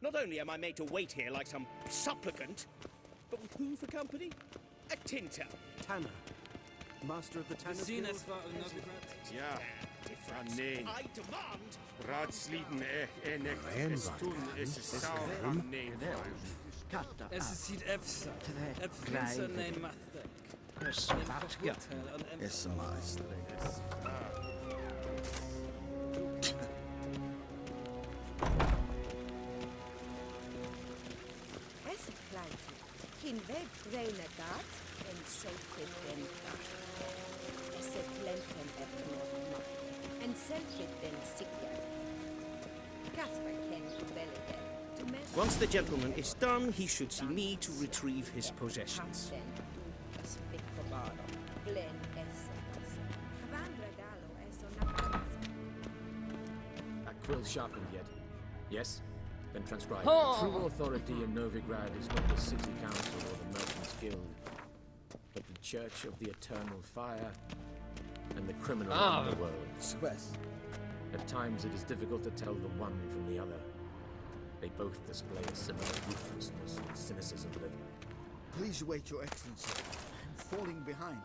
Not only am I made to wait here like some supplicant, but with who for company? A tinter. Tanner. Master of the Tanner Guild? Ja, nee. I demand... Ratslieden nek estun is saur nee. Ziet EFSA. EFSA nee machtig. Spartja. Is master. Esse kleintje. Geen weg reine gaat en zeker den gaat. Esse plenten nog. En zeker den sikja. Casper kent wel again. Once the gentleman is done, he should see me to retrieve his possessions. That quill sharpened yet? Yes? Then transcribe. True authority in Novigrad is not the city council or the merchants guild, but the church of the eternal fire and the criminal underworld. At times it is difficult to tell the one from the other. They both display a similar ruthlessness and cynicism that... Please wait, Your Excellency. I'm falling behind.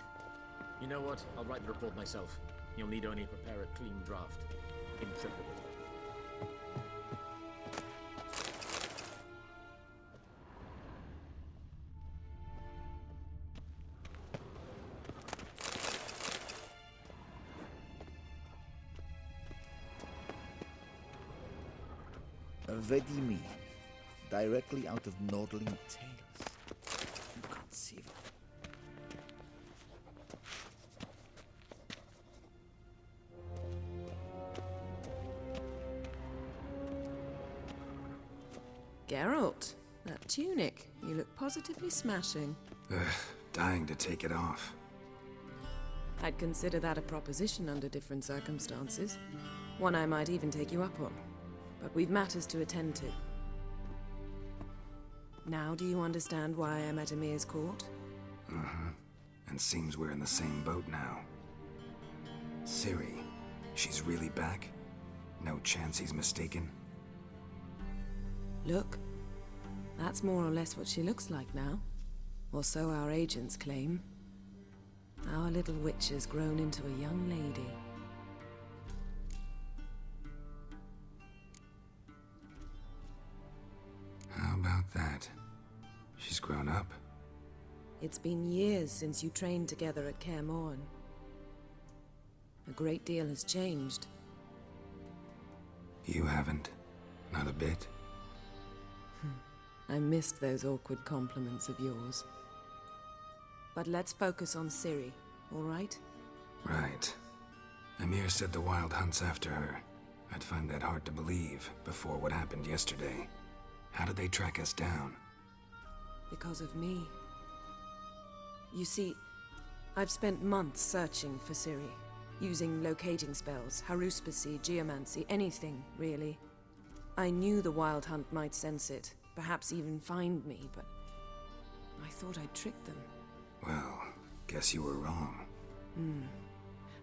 You know what? I'll write the report myself. You'll need only prepare a clean draft. In triplicate. Vedimi, directly out of Nordling Tales. Inconceivable. Geralt, that tunic. You look positively smashing. Dying to take it off. I'd consider that a proposition under different circumstances. One I might even take you up on. But we've matters to attend to. Now do you understand why I'm at Emir's court? And seems we're in the same boat now. Ciri, she's really back? No chance he's mistaken? Look, that's more or less what she looks like now. Or so our agents claim. Our little witch has grown into a young lady. How about that? She's grown up? It's been years since you trained together at Kaer Morhen. A great deal has changed. You haven't? Not a bit? I missed those awkward compliments of yours. But let's focus on Ciri, all right? Right. Emir said the Wild Hunt's after her. I'd find that hard to believe before what happened yesterday. How did they track us down? Because of me. You see, I've spent months searching for Ciri, using locating spells, haruspicy, geomancy, anything, really. I knew the Wild Hunt might sense it, perhaps even find me, but I thought I'd tricked them. Well, guess you were wrong.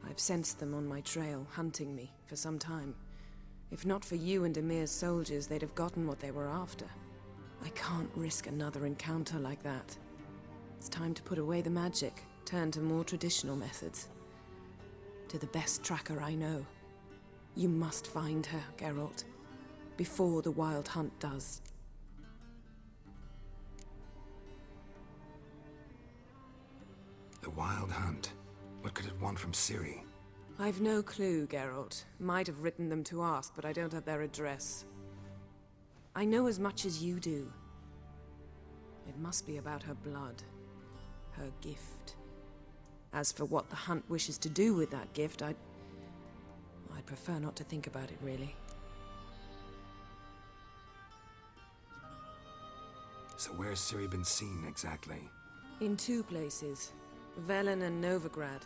I've sensed them on my trail, hunting me, for some time. If not for you and Emir's soldiers, they'd have gotten what they were after. I can't risk another encounter like that. It's time to put away the magic, turn to more traditional methods. To the best tracker I know. You must find her, Geralt. Before the Wild Hunt does. The Wild Hunt? What could it want from Ciri? I've no clue, Geralt. Might have written them to ask, but I don't have their address. I know as much as you do. It must be about her blood. Her gift. As for what the Hunt wishes to do with that gift, I'd prefer not to think about it, really. So where's Ciri been seen, exactly? In two places. Velen and Novigrad.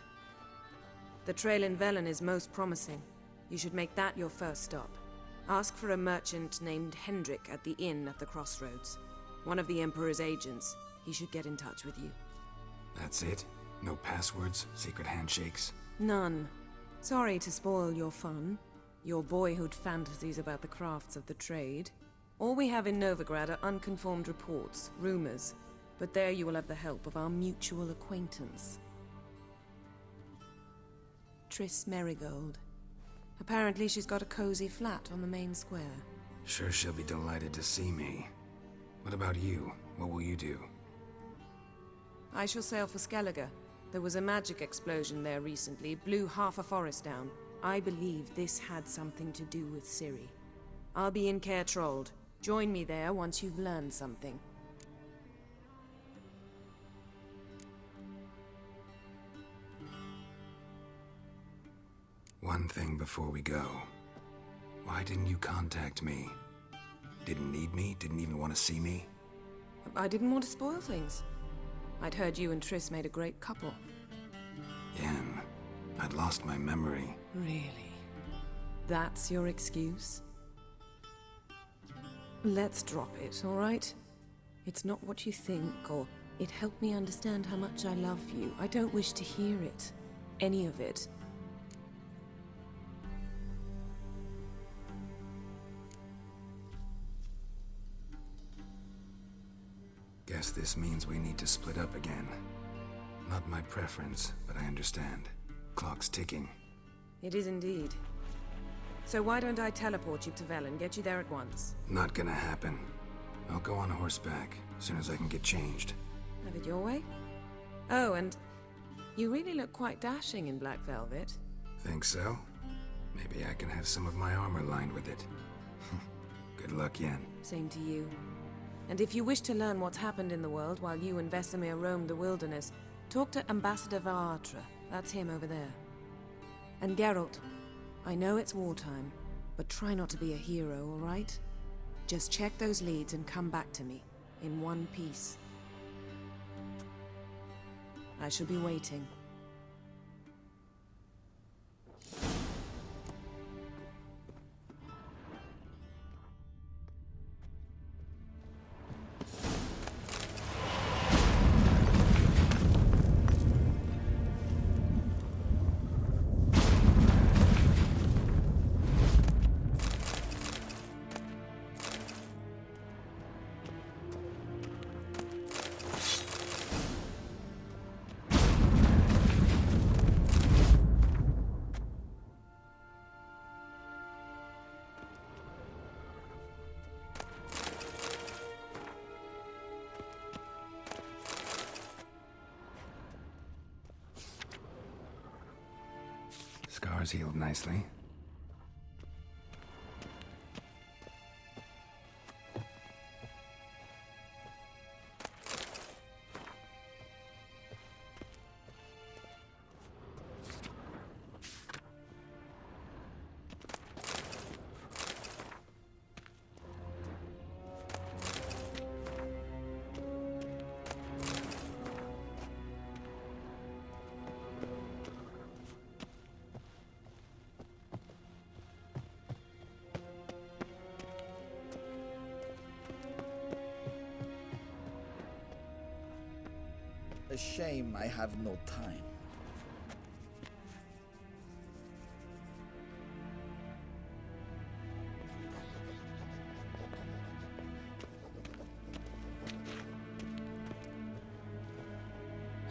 The trail in Velen is most promising. You should make that your first stop. Ask for a merchant named Hendrik at the inn at the crossroads. One of the Emperor's agents. He should get in touch with you. That's it? No passwords? Secret handshakes? None. Sorry to spoil your fun. Your boyhood fantasies about the crafts of the trade. All we have in Novigrad are unconfirmed reports, rumors, but there you will have the help of our mutual acquaintance. Triss Merigold. Apparently she's got a cozy flat on the main square. Sure she'll be delighted to see me. What about you? What will you do? I shall sail for Skellige. There was a magic explosion there recently, blew half a forest down. I believe this had something to do with Ciri. I'll be in Caer Trold. Join me there once you've learned something. One thing before we go. Why didn't you contact me? Didn't need me? Didn't even want to see me? I didn't want to spoil things. I'd heard you and Triss made a great couple. Yen, I'd lost my memory. Really? That's your excuse? Let's drop it, all right? It's not what you think, or it helped me understand how much I love you. I don't wish to hear it. Any of it. Guess this means we need to split up again. Not my preference, but I understand. Clock's ticking. It is indeed. So why don't I teleport you to Velen, get you there at once? Not gonna happen. I'll go on horseback, as soon as I can get changed. Have it your way? Oh, and you really look quite dashing in black velvet. Think so? Maybe I can have some of my armor lined with it. Good luck, Yen. Same to you. And if you wish to learn what's happened in the world while you and Vesemir roamed the wilderness, talk to Ambassador Varatra. That's him over there. And Geralt, I know it's wartime, but try not to be a hero, all right? Just check those leads and come back to me, in one piece. I shall be waiting. Scars healed nicely. A shame I have no time.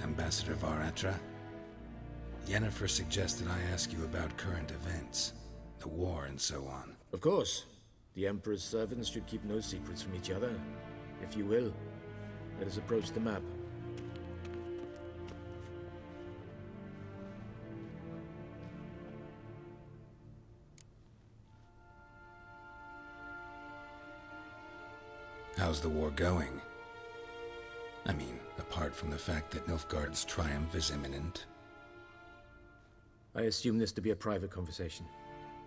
Ambassador Varatra? Yennefer suggested I ask you about current events, the war and so on. Of course. The Emperor's servants should keep no secrets from each other. If you will, let us approach the map. How's the war going? I mean, apart from the fact that Nilfgaard's triumph is imminent. I assume this to be a private conversation.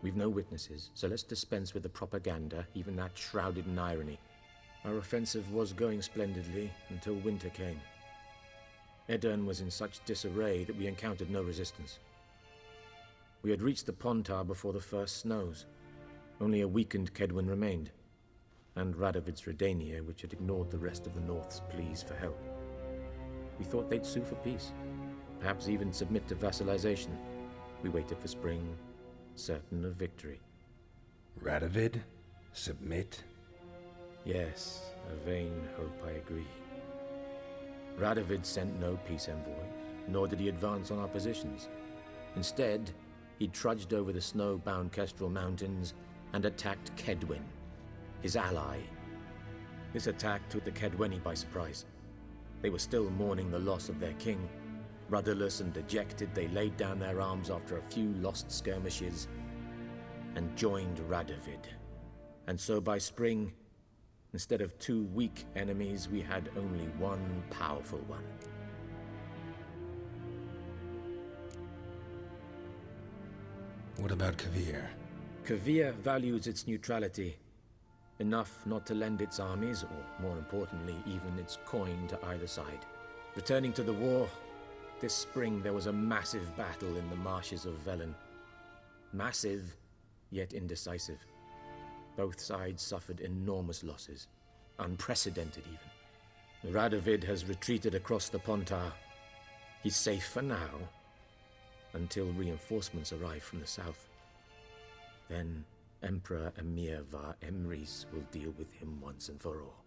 We've no witnesses, so let's dispense with the propaganda, even that shrouded in irony. Our offensive was going splendidly until winter came. Edirn was in such disarray that we encountered no resistance. We had reached the Pontar before the first snows. Only a weakened Kedwin remained, and Radovid's Redania, which had ignored the rest of the North's pleas for help. We thought they'd sue for peace, perhaps even submit to vassalization. We waited for spring, certain of victory. Radovid? Submit? Yes, a vain hope, I agree. Radovid sent no peace envoys, nor did he advance on our positions. Instead, he trudged over the snow-bound Kestrel Mountains and attacked Kedwen, his ally. This attack took the Kedweni by surprise. They were still mourning the loss of their king. Rudderless and dejected, they laid down their arms after a few lost skirmishes and joined Radovid. And so by spring, instead of 2 weak enemies, we had only 1 powerful one. What about Kavir? Kavir values its neutrality, enough not to lend its armies, or more importantly, even its coin to either side. Returning to the war, this spring there was a massive battle in the marshes of Velen. Massive, yet indecisive. Both sides suffered enormous losses, unprecedented even. Radovid has retreated across the Pontar. He's safe for now, until reinforcements arrive from the south. Then Emperor Emir var Emrys will deal with him once and for all.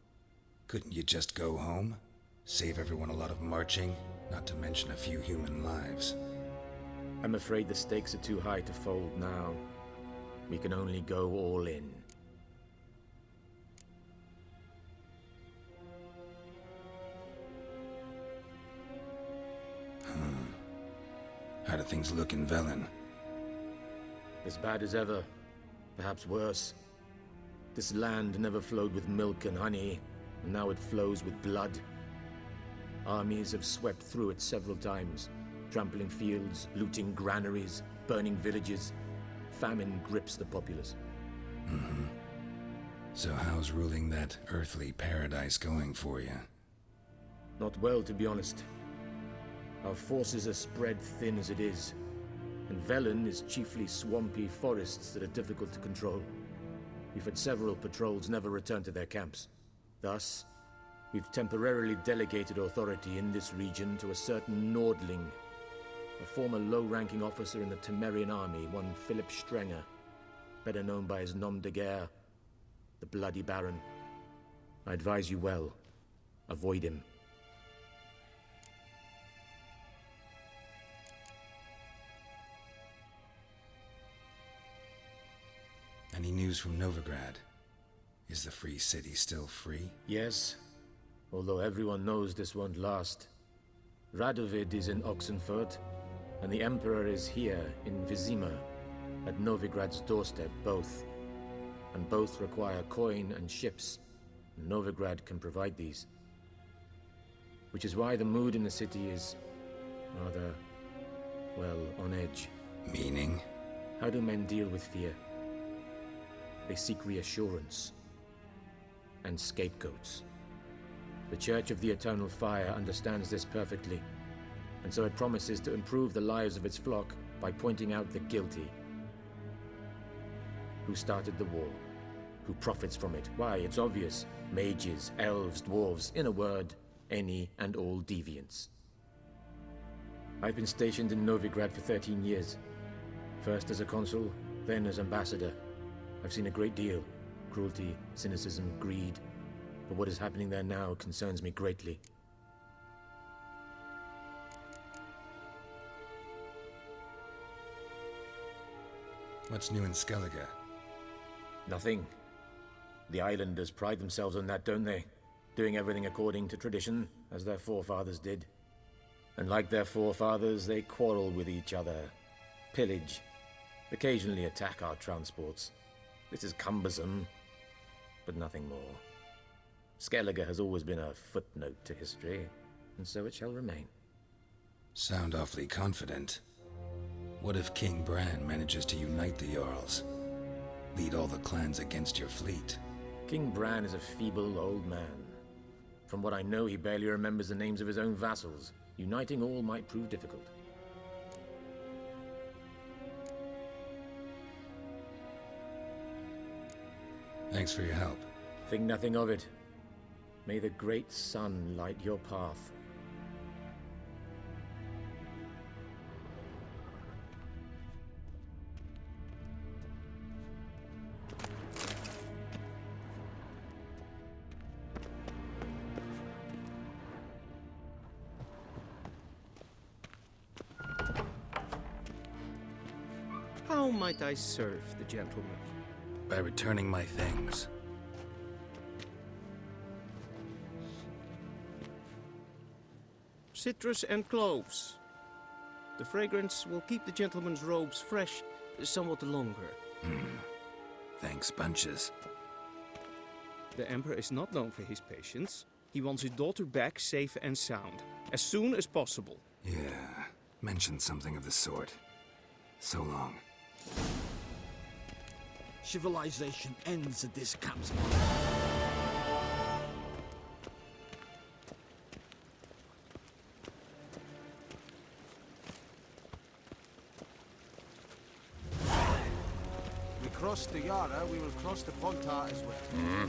Couldn't you just go home? Save everyone a lot of marching, not to mention a few human lives. I'm afraid the stakes are too high to fold now. We can only go all in. How do things look in Velen? As bad as ever, perhaps worse. This land never flowed with milk and honey, and now it flows with blood. Armies have swept through it several times, trampling fields, looting granaries, burning villages. Famine grips the populace. So how's ruling that earthly paradise going for you? Not well, to be honest. Our forces are spread thin as it is, and Velen is chiefly swampy forests that are difficult to control. We've had several patrols never return to their camps. Thus, we've temporarily delegated authority in this region to a certain Nordling, a former low-ranking officer in the Temerian army, one Philip Strenger, better known by his nom de guerre, the Bloody Baron. I advise you well. Avoid him. Any news from Novigrad? Is the free city still free? Yes, although everyone knows this won't last. Radovid is in Oxenfurt, and the Emperor is here in Vizima, at Novigrad's doorstep, both. And both require coin and ships, and Novigrad can provide these. Which is why the mood in the city is rather, well, on edge. Meaning? How do men deal with fear? They seek reassurance and scapegoats. The Church of the Eternal Fire understands this perfectly, and so it promises to improve the lives of its flock by pointing out the guilty. Who started the war? Who profits from it? Why, it's obvious. Mages, elves, dwarves, in a word, any and all deviants. I've been stationed in Novigrad for 13 years. First as a consul, then as ambassador. I've seen a great deal. Cruelty, cynicism, greed. But what is happening there now concerns me greatly. What's new in Skellige? Nothing. The islanders pride themselves on that, don't they? Doing everything according to tradition, as their forefathers did. And like their forefathers, they quarrel with each other, pillage, occasionally attack our transports. This is cumbersome, but nothing more. Skellige has always been a footnote to history, and so it shall remain. Sound awfully confident. What if King Bran manages to unite the Jarls? Lead all the clans against your fleet? King Bran is a feeble old man. From what I know, he barely remembers the names of his own vassals. Uniting all might prove difficult. Thanks for your help. Think nothing of it. May the great sun light your path. How might I serve the gentleman? By returning my things. Citrus and cloves. The fragrance will keep the gentleman's robes fresh somewhat longer. Thanks, bunches. The Emperor is not known for his patience. He wants his daughter back safe and sound, as soon as possible. Yeah, mentioned something of the sort. So long. Civilization ends at this campsite. We cross the Yara, we will cross the Pontar as well.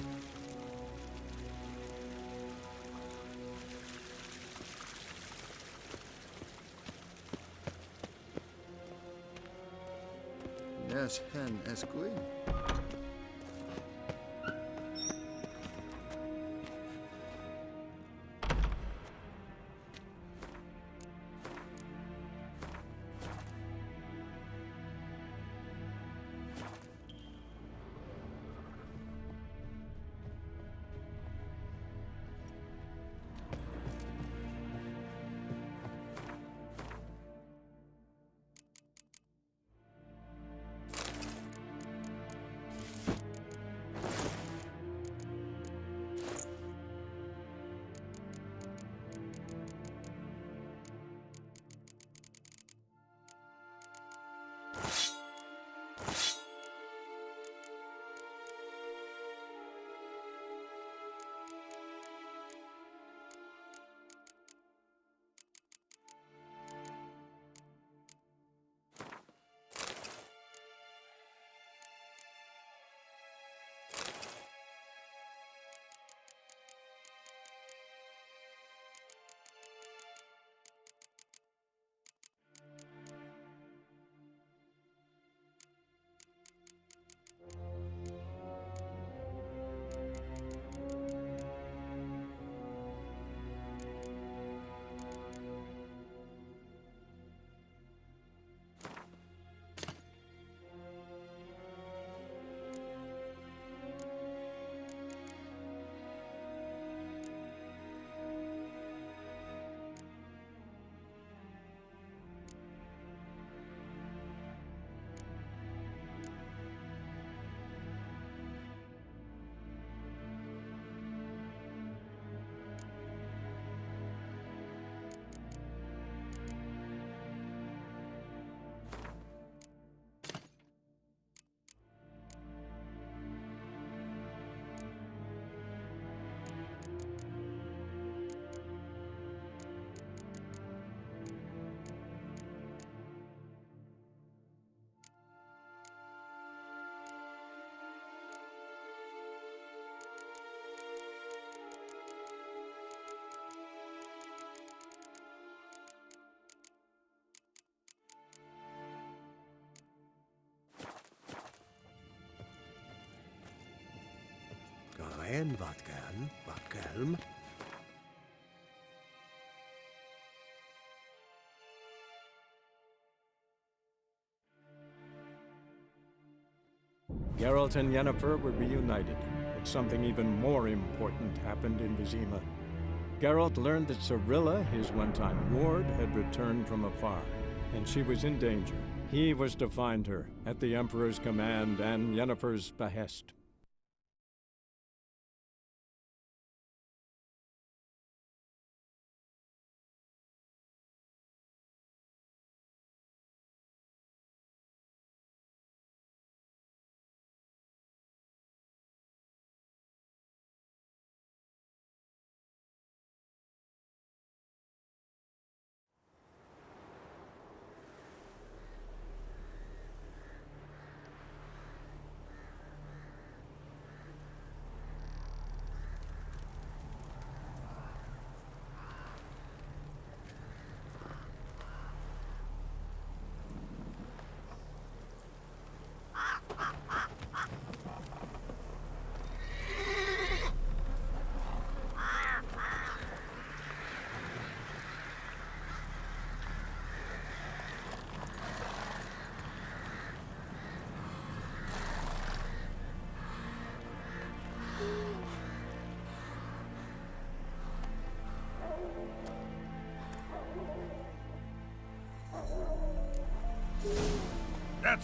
Yes, hen as queen. En wat kalm. Geralt and Yennefer were reunited, but something even more important happened in Vizima. Geralt learned that Cirilla, his one-time ward, had returned from afar, and she was in danger. He was to find her, at the Emperor's command and Yennefer's behest.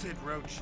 That's it, Roach.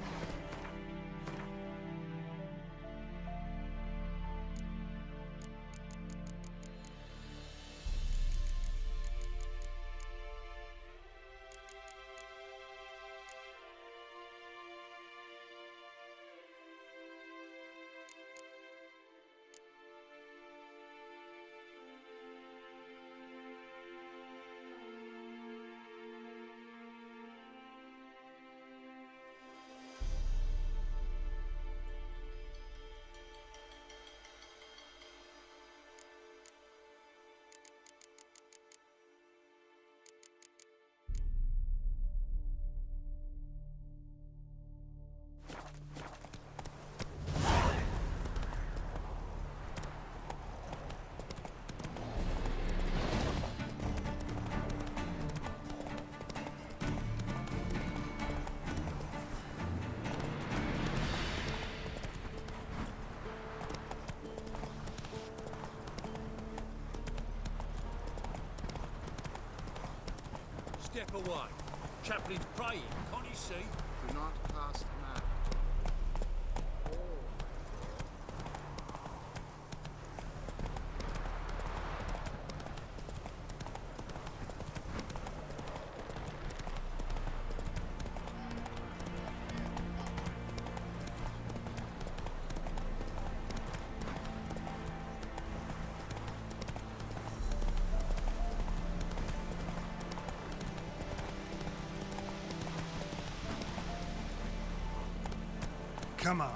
Step away. Chaplain's praying, can't you see? Do not cast mad. Come on.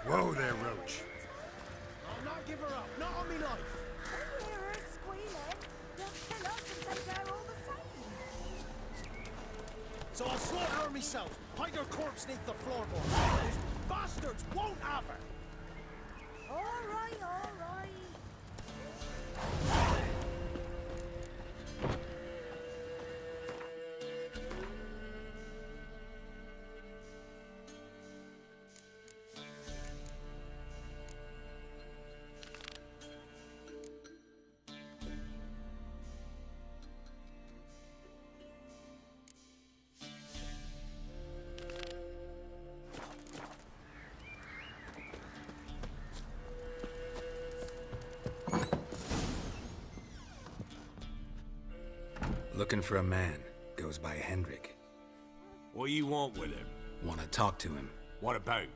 Whoa there, Roach. I'll not give her up. Not on me life. When you hear her squealing, they'll kill us and take her all the same. So I'll slaughter her myself. Hide her corpse neath the floorboard. Those bastards won't have her. All right, all right. Looking for a man. Goes by Hendrik. What do you want with him? Want to talk to him. What about?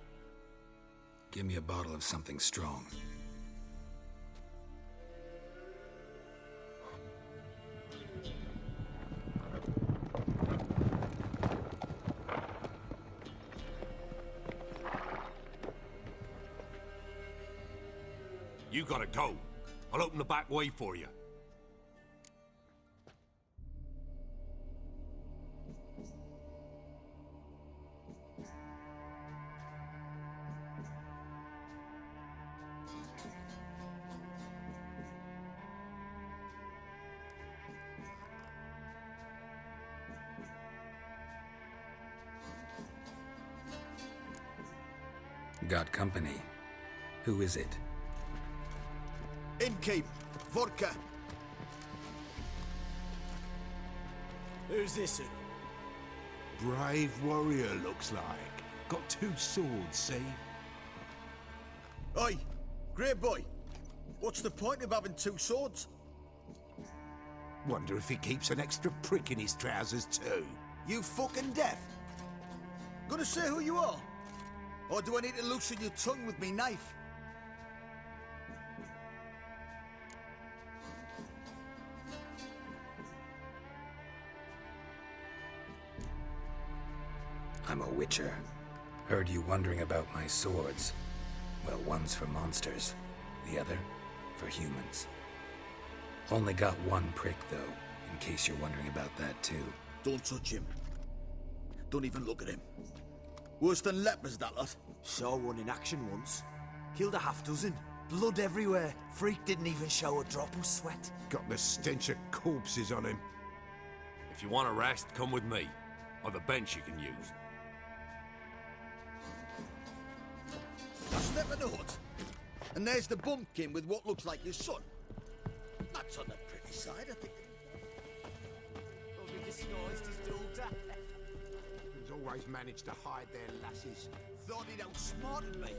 Give me a bottle of something strong. You gotta go. I'll open the back way for you. Got company. Who is it? Innkeep. Vodka. Who's this? Brave warrior, looks like. Got 2 swords, see? Oi, grey boy. What's the point of having 2 swords? Wonder if he keeps an extra prick in his trousers too. You fucking deaf? Gonna say who you are? Or do I need to loosen your tongue with me knife? I'm a witcher. Heard you wondering about my swords. Well, one's for monsters, the other for humans. Only got 1 prick, though, in case you're wondering about that, too. Don't touch him. Don't even look at him. Worse than lepers, that lot. Saw one in action once. Killed a half-dozen. Blood everywhere. Freak didn't even show a drop of sweat. Got the stench of corpses on him. If you want a rest, come with me. I've a bench you can use. left in the hut. And there's the bumpkin with what looks like his son. That's on the pretty side, I think. Probably disguised his daughter. He's always managed to hide their lasses. Thought he'd outsmarted me.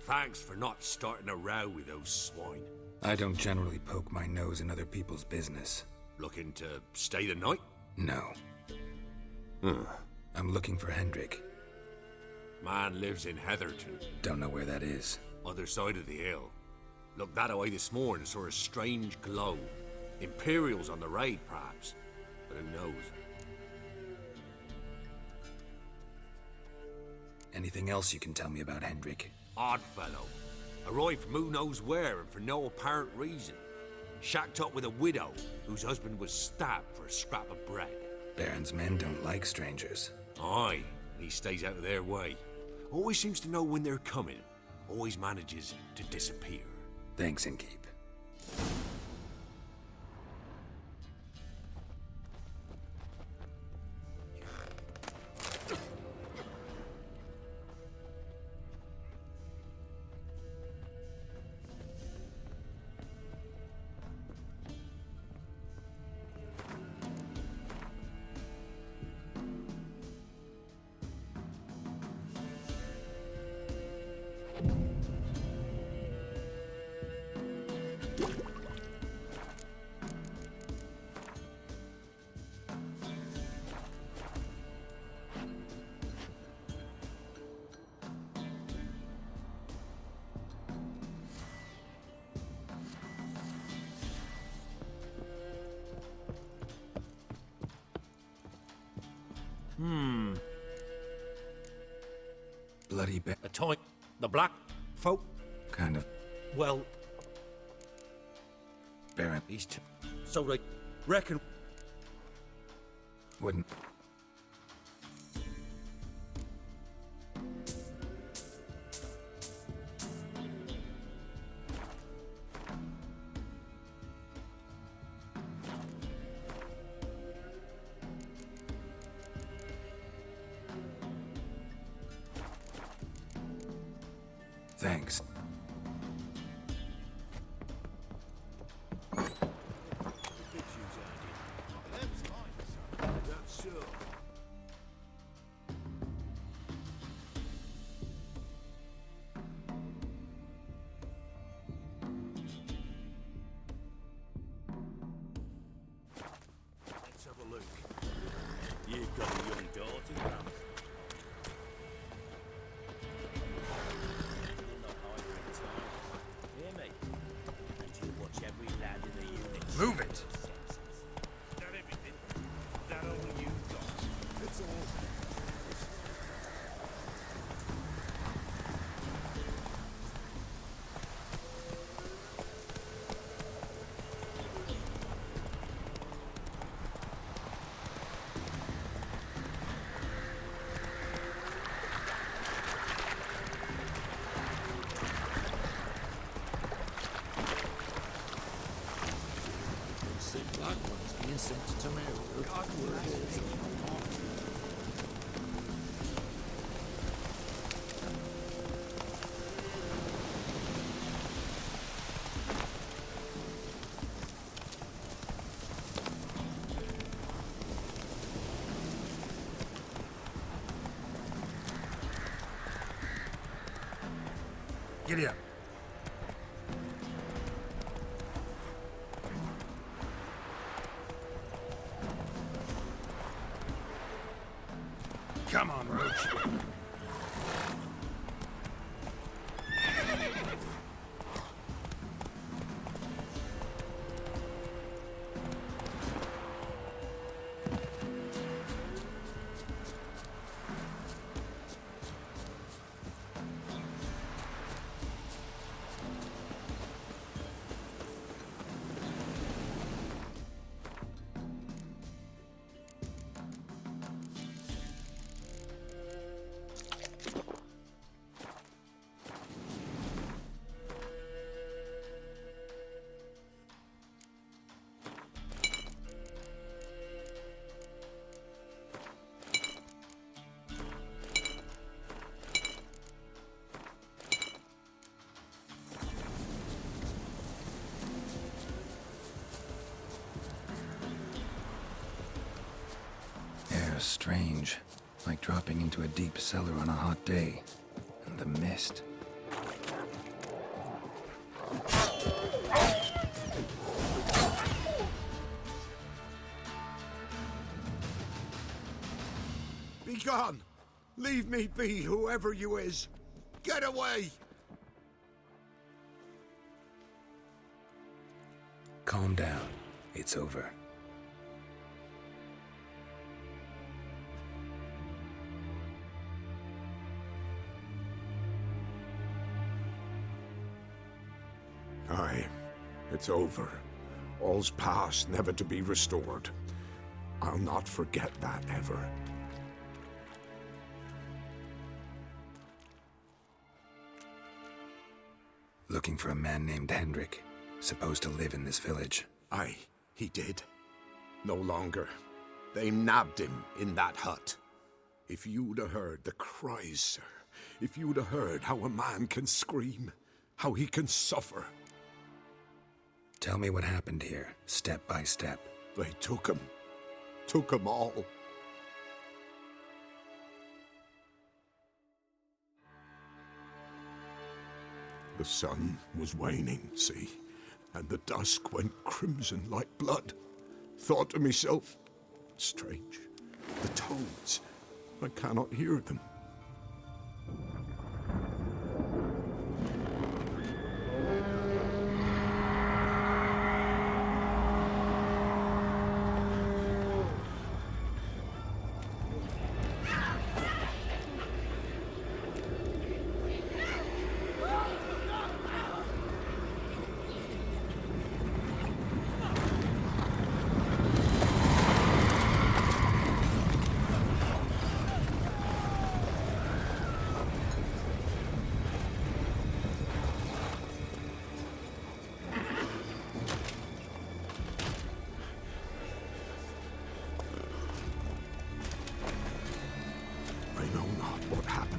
Thanks for not starting a row with those swine. I don't generally poke my nose in other people's business. Looking to stay the night? No. I'm looking for Hendrik. Man lives in Heatherton. Don't know where that is. Other side of the hill. Looked that away this morning, saw a strange glow. Imperials on the raid, perhaps. But who knows? Anything else you can tell me about Hendrik? Odd fellow. Arrived from who knows where and for no apparent reason. Shacked up with a widow whose husband was stabbed for a scrap of bread. Baron's men don't like strangers. Aye, he stays out of their way. Always seems to know when they're coming. Always manages to disappear. Thanks, Innkeep. Bloody A type, the black folk? kind of Well, Baron these two. So they reckon. wouldn't. Thanks. That's sure. Let's have a look. You've got a young daughter, Graham. Hear me? And you watch every lad in the unit. Move it! That everything? That all you've got? It's all. Giddy up. Come on, Roach. strange, like dropping into a deep cellar on a hot day. And the mist. Be gone! Leave me be, whoever you is! Get away! Calm down. It's over. Aye, it's over. All's past, never to be restored. I'll not forget that ever. Looking for a man named Hendrik, supposed to live in this village. Aye, he did. No longer. They nabbed him in that hut. If you'd have heard the cries, sir, if you'd have heard how a man can scream, how he can suffer. Tell me what happened here, step by step. They took him. Took him all. The sun was waning, see, and the dusk went crimson like blood. Thought to myself, strange, the toads, I cannot hear them.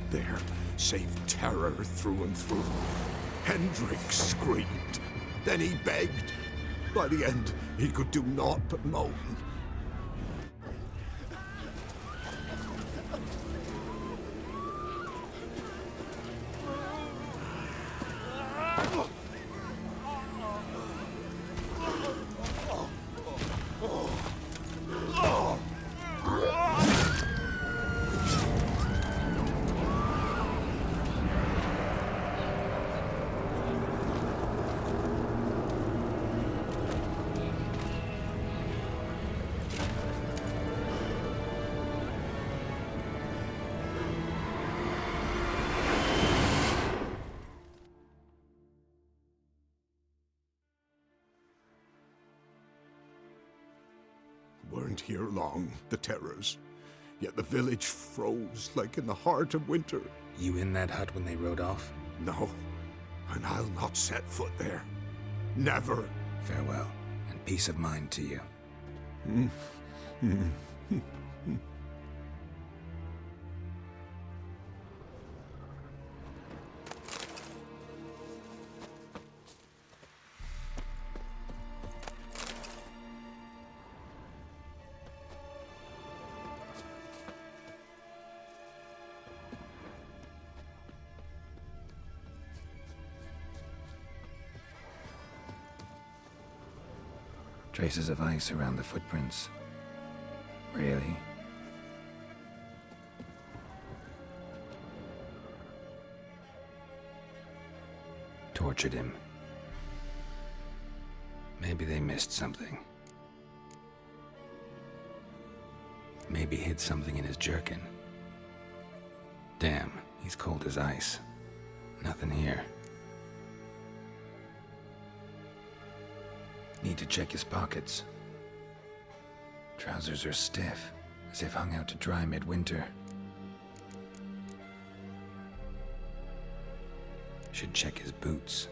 There, save terror through and through. Hendrik screamed. Then he begged. By the end, he could do naught but moan. Weren't here long, the terrors. Yet the village froze like in the heart of winter. You in that hut when they rode off? No, and I'll not set foot there. Never. Farewell, and peace of mind to you. Traces of ice around the footprints. Really? Tortured him. Maybe they missed something. Maybe hid something in his jerkin. Damn, he's cold as ice. Nothing here. Need to check his pockets. Trousers are stiff, as if hung out to dry midwinter. Should check his boots.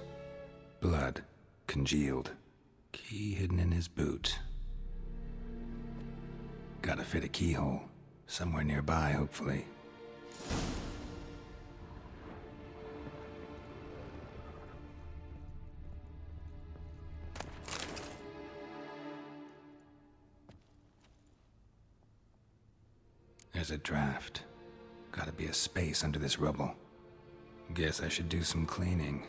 Blood, congealed. Key hidden in his boot. Gotta fit a keyhole. Somewhere nearby, hopefully. There's a draft. Gotta be a space under this rubble. Guess I should do some cleaning.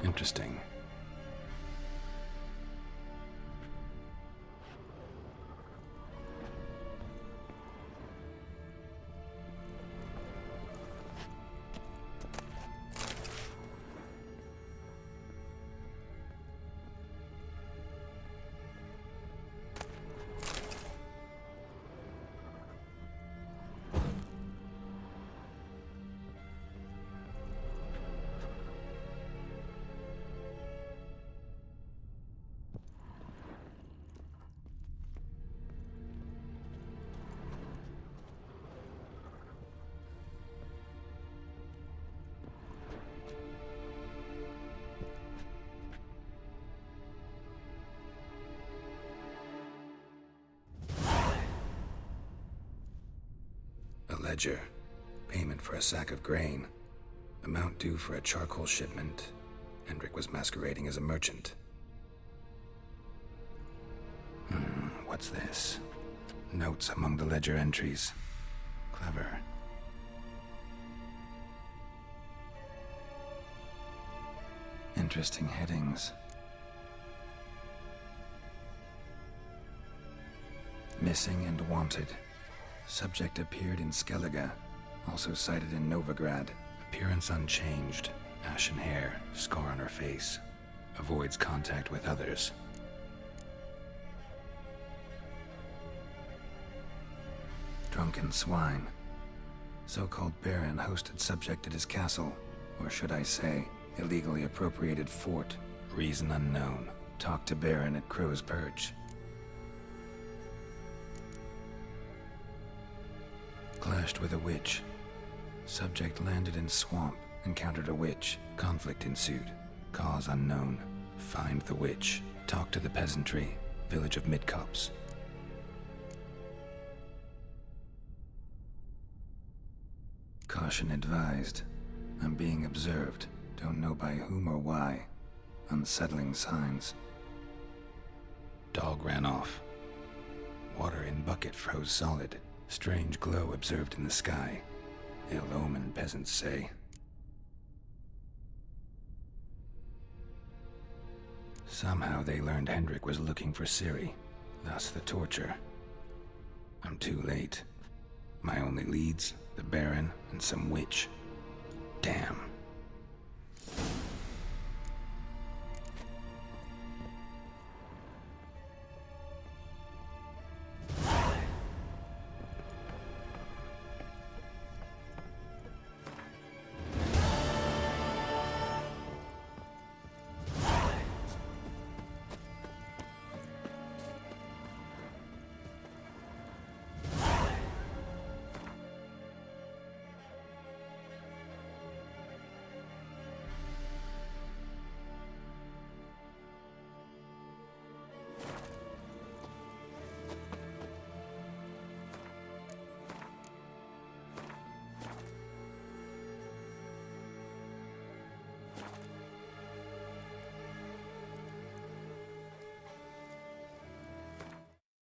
Interesting. A ledger. Payment for a sack of grain. Amount due for a charcoal shipment. Hendrik was masquerading as a merchant. What's this? Notes among the ledger entries. Clever. Interesting headings. Missing and wanted. Subject appeared in Skellige, also cited in Novigrad. Appearance unchanged. Ashen hair, scar on her face. Avoids contact with others. Drunken swine. So-called Baron hosted subject at his castle, or should I say, illegally appropriated fort. Reason unknown. Talked to Baron at Crow's Perch. Clashed with a witch. Subject landed in swamp, encountered a witch. Conflict ensued. Cause unknown. Find the witch. Talk to the peasantry. Village of Midcopse. Caution advised. I'm being observed. Don't know by whom or why. Unsettling signs. Dog ran off. Water in bucket froze solid. Strange glow observed in the sky. Ill omen, peasants say. Somehow they learned Hendrik was looking for Ciri, thus the torture. I'm too late. My only leads, the Baron and some witch. Damn.